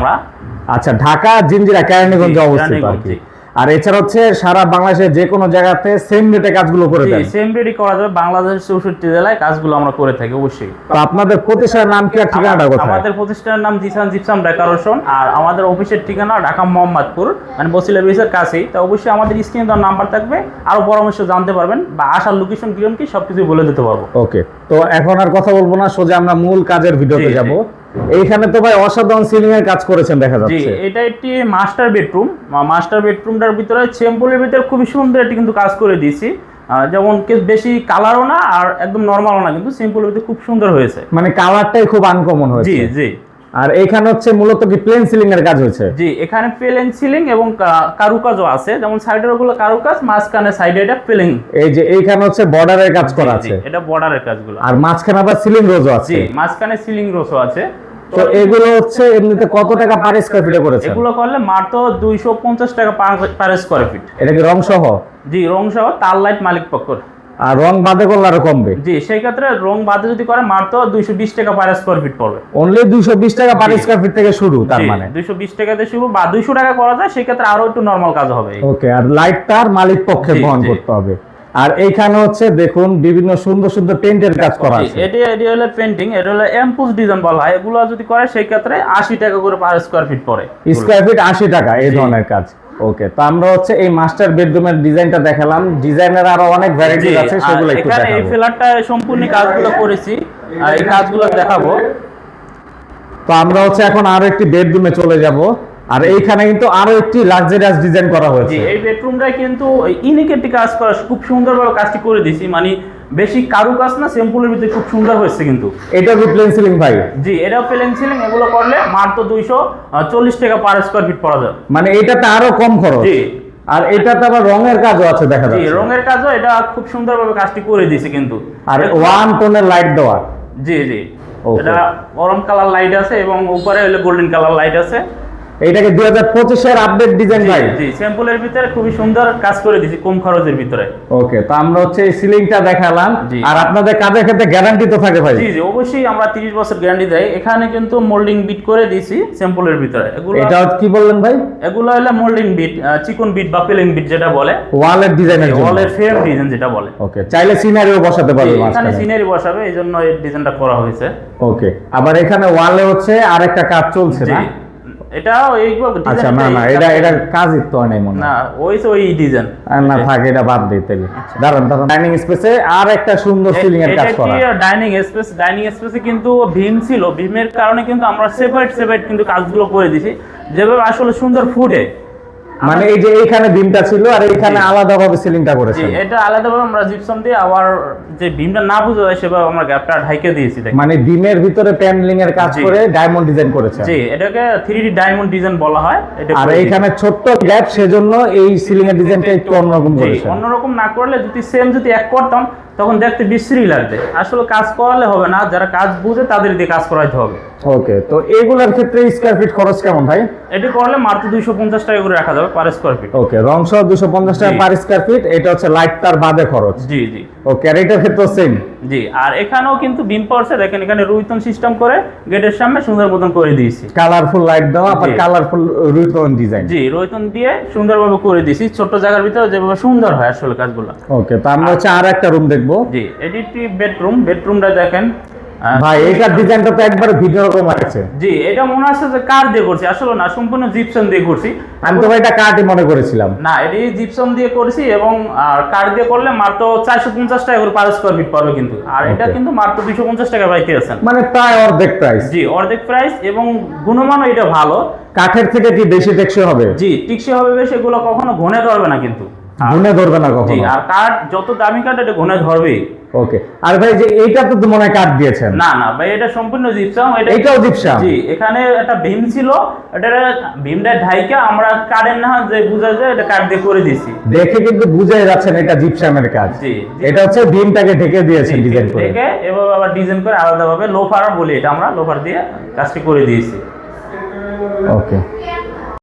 আমরা। আচ্ছা, ঢাকা জিঞ্জিরা কেরানীগঞ্জে অবস্থিত আর কি। আর এছাড়া হচ্ছে সারা বাংলাদেশের যে কোনো জায়গাতে সেম রেটে কাজগুলো করে দেন? সেম রেটই করা যাবে, বাংলাদেশের 64 জেলায় কাজগুলো আমরা করে থাকি অবশ্যই। তো আপনাদের প্রতিষ্ঠানের নাম কি আর ঠিকানাটা কোথায়? আমাদের প্রতিষ্ঠানের নাম জিসান জিপসাম ডেকোরেশন, আর আমাদের অফিসের ঠিকানা ঢাকা মোহাম্মদপুর, মানে বসিলা ব্রিজের কাছেই। তো অবশ্যই আমাদের স্ক্রিনে দেওয়া নাম্বার থাকবে, আরো পরামর্শ জানতে পারবেন বা আসার লোকেশন কিরকম কি সবকিছু বলে দিতে পারবো। ওকে, তো এখন আর কথা বলবো না, সোজা আমরা মূল কাজের ভিডিওতে যাব। এইখানে তো ভাই অসাধারণ সিলিং এর কাজ করেছেন দেখা যাচ্ছে। এটা একটি মাস্টার বেডরুম। মাস্টার বেডরুমটার ভিতরে সিম্পলের ভিতরে খুবই সুন্দর একটি কিন্তু কাজ করে দিয়েছি। যেমন বেশি কালারও না আর একদম নরমালও না, কিন্তু সিম্পলের ভিতরে খুব সুন্দর হয়েছে, মানে কালারটাই খুব আনকমন হয়েছে। জি জি। আর এখানে হচ্ছে মূলত কি প্লেন সিলিং এর কাজ হয়েছে? জি, এখানে প্লেন সিলিং এবং কারুকাজও আছে, যেমন সাইডের ওগুলো কারুকাজ, মাঝখানে সাইডে এটা প্লেন। এই যে এইখানে হচ্ছে বর্ডারের কাজ করা আছে, এটা বর্ডারের কাজগুলো। আর মাঝখানে আবার সিলিং রোজও আছে। জি, মাঝখানে সিলিং রোজও আছে। তো এগুলো হচ্ছে এমনিতে কত টাকা পার স্কয়ার ফিটে করেছে? এগুলো করলে মাত্র 250 টাকা পার স্কয়ার ফিট। এটা কি রং সহ? জি, রং সহ, তার লাইট মালিক পক্ষর। আর রং বাদে করলে আরো কমবে? জি, সেই ক্ষেত্রে রং বাদে যদি করে মাত্র 220 টাকা পার স্কয়ার ফিট পড়বে। অনলি 220 টাকা পার স্কয়ার ফিট থেকে শুরু, তার মানে 220 টাকাতে শুরু, বা 200 টাকা করা যায়, সেই ক্ষেত্রে আরো একটু নরমাল কাজ হবে। ওকে, আর লাইট তার মালিক পক্ষে বহন করতে হবে। আর এইখানে হচ্ছে দেখুন বিভিন্ন সুন্দর সুন্দর পেইন্টের কাজ করা আছে। এটি হলো পেইন্টিং, এটা হলো এমপুস ডিজাইন বলা হয়। এগুলো যদি করে সেই ক্ষেত্রে 80 টাকা করে পার স্কয়ার ফিট পড়ে। স্কয়ার ফিট 80 টাকা এই ধরনের কাজ। ওকে, তো আমরা হচ্ছে এই মাস্টার বেডরুমের ডিজাইনটা দেখালাম, ডিজাইনের আরো অনেক ভ্যারাইটি আছে, সেগুলো একটু দেখাবো। এখানে এই ফ্ল্যাটটা সম্পূর্ণ কাজগুলো করেছি, আর এই কাজগুলো দেখাবো। তো আমরা হচ্ছে এখন আরো একটি বেডরুমে চলে যাব। আর এইখানে কিন্তু আরো একটি লাক্সারিয়াস ডিজাইন করা হয়েছে। এই বেডরুমটা কিন্তু ইউনিক একটি কাজ করা, খুব সুন্দরভাবে কাজটি করে দিয়েছি, মানে বেশি কারু কাজ না, সিম্পলের ভিতরে খুব সুন্দর হয়েছে কিন্তু। এটা কি প্লেন সিলিং ভাই? জি, এটাও প্লেন সিলিং। এগুলো করলে মাত্র 240 টাকা পার স্কয়ার ফিট পড়া যায়, মানে এটাতে আরো কম খরচ। জি। আর এটাতে আবার রঙের কাজও আছে দেখা যাচ্ছে। জি, রঙের কাজও এটা খুব সুন্দরভাবে কাজটি করে দিয়েছে কিন্তু। আর ওয়ান টোনের লাইট দেওয়া। জি জি, এটা অরেঞ্জ কালার লাইট আছে এবং উপরে হলো গোল্ডেন কালার লাইট আছে। এইটাকে 2025 এর আপডেট ডিজাইন ভাই? জি, স্যাম্পলের ভিতরে খুবই সুন্দর কাজ করে দিয়েছি, কম খরচের ভিতরে। ওকে, তো আমরা হচ্ছে এই সিলিংটা দেখালাম। আর আপনাদের কাজের ক্ষেত্রে গ্যারান্টি তো থাকে ভাই? জি জি, অবশ্যই আমরা 30 বছর গ্যারান্টি দেই। এখানে কিন্তু মোল্ডিং বিট করে দিয়েছি স্যাম্পলের ভিতরে। এগুলো এটা কি বললেন ভাই? এগুলো হলো মোল্ডিং বিট, চিকন বিট বা প্লেন বিট যেটা বলে, ওয়ালের ডিজাইনের জন্য, ওয়ালের ফ্রেম ডিজাইন যেটা বলে। ওকে, চাইলে সিনারিও বসাতে পারবে মাঝখানে। এখানে সিনারি বসাবে, এইজন্য এই ডিজাইনটা করা হয়েছে। ওকে, আবার এখানে ওয়ালে হচ্ছে আরেকটা কাজ চলছে না? এটাও এই ডিজাইন। আচ্ছা, না না, এটা কাজই তো নাই মনে না, ওই ডিজাইন না, থাক, এটা বাদ দিই তাহলে। দাঁড়ান, ডাইনিং স্পেসে আর একটা সুন্দর সিলিং এর কাজ করা। এটা ডাইনিং স্পেসে কিন্তু ভীম ছিল, ভীমের কারণে কিন্তু আমরা সেপারেট কিন্তু কাজগুলো করে দিয়েছি, যেভাবে আসলে সুন্দর ফুটে। মানে এই যে এইখানে বিমটা ছিল আর এইখানে আলাদাভাবে সিলিংটা করেছেন? এটা আলাদাভাবে আমরা জিপসাম দিয়ে, আবার যে বিমটা না বোঝা যায় সেভাবে আমরা গ্যাপটা ঢাইকে দিয়েছি। মানে বিমের ভিতরে প্যানেলিং এর কাজ করে ডায়মন্ড ডিজাইন করেছেন? জি, এটাকে 3D ডায়মন্ড ডিজাইন বলা হয়। আর এইখানে ছোট্ট গ্যাপ, সেজন্য এই সিলিং এর ডিজাইনটা একটু অন্যরকম করেছেন। অন্যরকম না করলে যদি এক করতাম তখন দেখতে বিশ্রী লাগবে। আসলে কাজ করালে হবে না, যারা কাজ বুঝে তাদের দিয়ে কাজ করাইতে হবে। ওকে, তো এগুলোর ক্ষেত্রে স্কয়ার ফিট খরচ কেমন ভাই? এটি করলে মাত্র 250 টাকা করে রাখা যাবে পার স্কয়ার ফিট। ওকে, রং সহ 250 টাকা পার স্কয়ার ফিট। এটা হচ্ছে লাইট তার বাদে খরচ। জি জি। ওকে, আর এটার ক্ষেত্রে সেম? জি, আর এখানেও কিন্তু বিম পড়ছে, দেখেন এখানে রুইতন সিস্টেম করে গেটের সামনে সুন্দর মতন করে দিয়েছি। কালারফুল লাইট দেওয়া, আবার কালারফুল রুইতন ডিজাইন। জি, রুইতন দিয়ে সুন্দরভাবে করে দিয়েছি, ছোট জায়গার ভিতরে যেভাবে সুন্দর হয় আসলে কাজগুলো। ওকে, তো আমরা হচ্ছে আর একটা রুম দেখবো। জি, এটি একটি বেডরুমটা দেখেন ভাই, এইটার ডিজাইনটা তো একবার ভিডিও রকম আছে। জি, এটা মনে হচ্ছে যে কাঠ দিয়ে করছি, আসলে না, সম্পূর্ণ জিপসাম দিয়ে করছি। আমি তো ভাই এটা কাঠই মনে করেছিলাম। না, এটি জিপসাম দিয়ে করেছি, এবং কাঠ দিয়ে করলে মাত্র 450 টাকা করে পার স্কয়ার ফিট পাবে কিন্তু। আর এটা কিন্তু মাত্র 250 টাকা পাইতে আছেন, মানে প্রায় অর্ধেক প্রাইস। জি, অর্ধেক প্রাইস, এবং গুণমানও এটা ভালো। কাঠের থেকে কি বেশি টেকসই হবে? জি, টিকসই হবে বেশি, এগুলো কখনো ঘনে ধরবে না কিন্তু। ঘুনে ধরবে না কখনো? জি, আর কাঠ যত দামি কাঠ এটা ঘনে ধরবেই। ওকে, আর ভাই যে এইটা তো মনে হয় কাঠ দিয়েছেন? না না ভাই, এটা সম্পূর্ণ জিপসাম। এটাও জিপসাম? জি, এখানে একটা ভীম ছিল, এটা ভীমটা ঢাইকা আমরা কাঠের না যে বুঝা যায় এটা কাঠ দিয়ে করে দিয়েছি। দেখে কিন্তু বুঝাই যাচ্ছেন এটা জিপসামের কাজ। জি, এটা হচ্ছে ভীমটাকে ঢেকে দিয়েছেন ডিজাইন করে। ঢেকে এভাবে আবার ডিজাইন করে আলাদাভাবে লোফার বলি, এটা আমরা লোফার দিয়ে কাজটি করে দিয়েছি। ওকে।